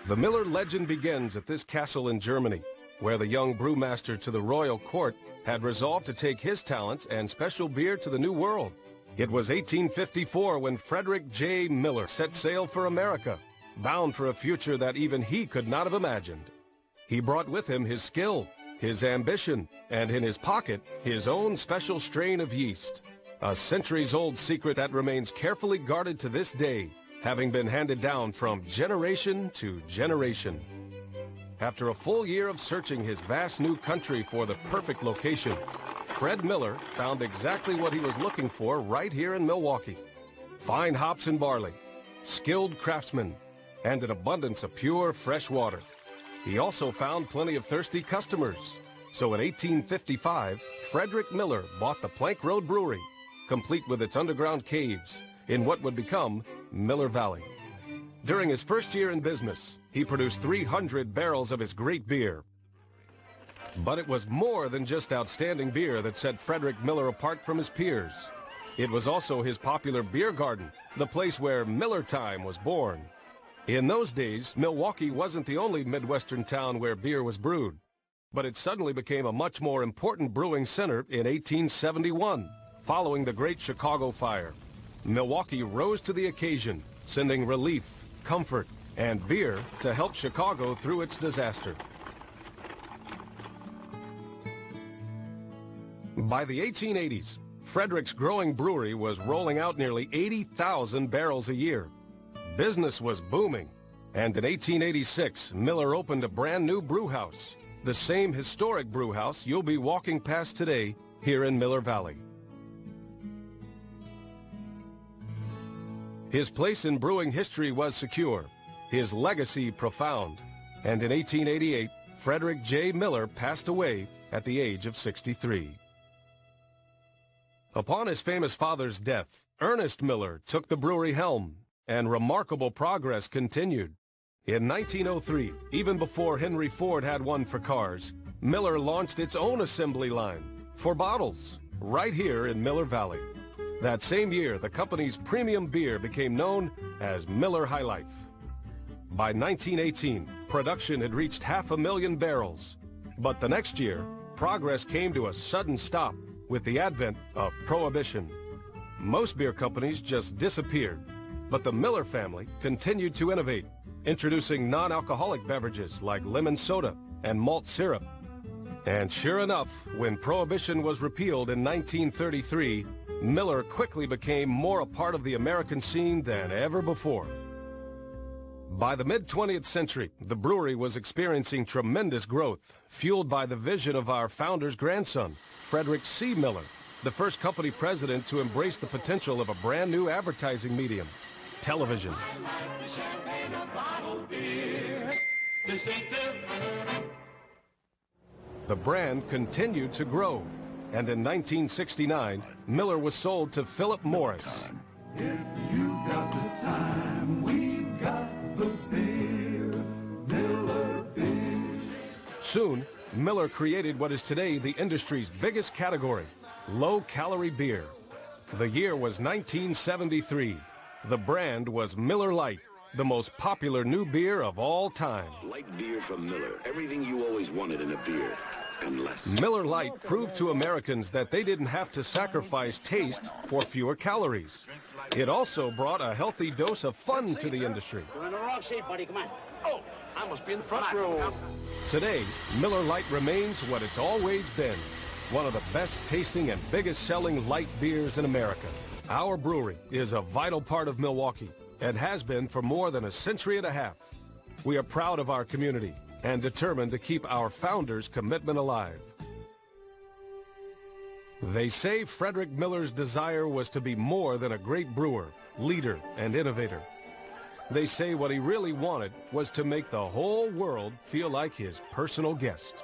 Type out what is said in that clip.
The Miller legend begins at this castle in Germany, where the young brewmaster to the royal court had resolved to take his talents and special beer to the New World. It was 1854 when Frederick J. Miller set sail for America, bound for a future that even he could not have imagined. He brought with him his skill, his ambition, and in his pocket, his own special strain of yeast. A centuries-old secret that remains carefully guarded to this day, having been handed down from generation to generation. After a full year of searching his vast new country for the perfect location, Fred Miller found exactly what he was looking for right here in Milwaukee. Fine hops and barley, skilled craftsmen, and an abundance of pure, fresh water. He also found plenty of thirsty customers. So in 1855, Frederick Miller bought the Plank Road Brewery, complete with its underground caves, in what would become Miller Valley. During his first year in business, he produced 300 barrels of his great beer. But it was more than just outstanding beer that set Frederick Miller apart from his peers. It was also his popular beer garden, the place where Miller Time was born. In those days, Milwaukee wasn't the only Midwestern town where beer was brewed, but it suddenly became a much more important brewing center in 1871, following the Great Chicago Fire. Milwaukee rose to the occasion, sending relief, comfort, and beer to help Chicago through its disaster. By the 1880s, Frederick's growing brewery was rolling out nearly 80,000 barrels a year. Business was booming, and in 1886, Miller opened a brand new brew house, the same historic brew house you'll be walking past today here in Miller Valley. His place in brewing history was secure, his legacy profound, and in 1888, Frederick J. Miller passed away at the age of 63. Upon his famous father's death, Ernest Miller took the brewery helm, and remarkable progress continued. In 1903, even before Henry Ford had one for cars, Miller launched its own assembly line for bottles right here in Miller Valley. That same year, the company's premium beer became known as Miller High Life. By 1918, production had reached 500,000 barrels. But the next year, progress came to a sudden stop with the advent of Prohibition. Most beer companies just disappeared, but the Miller family continued to innovate, introducing non-alcoholic beverages like lemon soda and malt syrup. And sure enough, when Prohibition was repealed in 1933, Miller quickly became more a part of the American scene than ever before. By the mid-20th century, the brewery was experiencing tremendous growth, fueled by the vision of our founder's grandson, Frederick C. Miller, the first company president to embrace the potential of a brand new advertising medium, television. The brand continued to grow, and in 1969, Miller was sold to Philip Morris. If you've got the time, we've got the beer, Miller beer. Soon, Miller created what is today the industry's biggest category, low-calorie beer. The year was 1973. The brand was Miller Lite, the most popular new beer of all time. Light beer from Miller. Everything you always wanted in a beer, and less. Miller Lite proved to Americans that they didn't have to sacrifice taste for fewer calories. It also brought a healthy dose of fun to the industry. You're in the wrong seat, buddy. Come on. Oh, I must be in the front row. Today, Miller Lite remains what it's always been, one of the best tasting and biggest selling light beers in America. Our brewery is a vital part of Milwaukee and has been for more than a century and a half. We are proud of our community and determined to keep our founders' commitment alive. They say Frederick Miller's desire was to be more than a great brewer, leader, and innovator. They say what he really wanted was to make the whole world feel like his personal guest.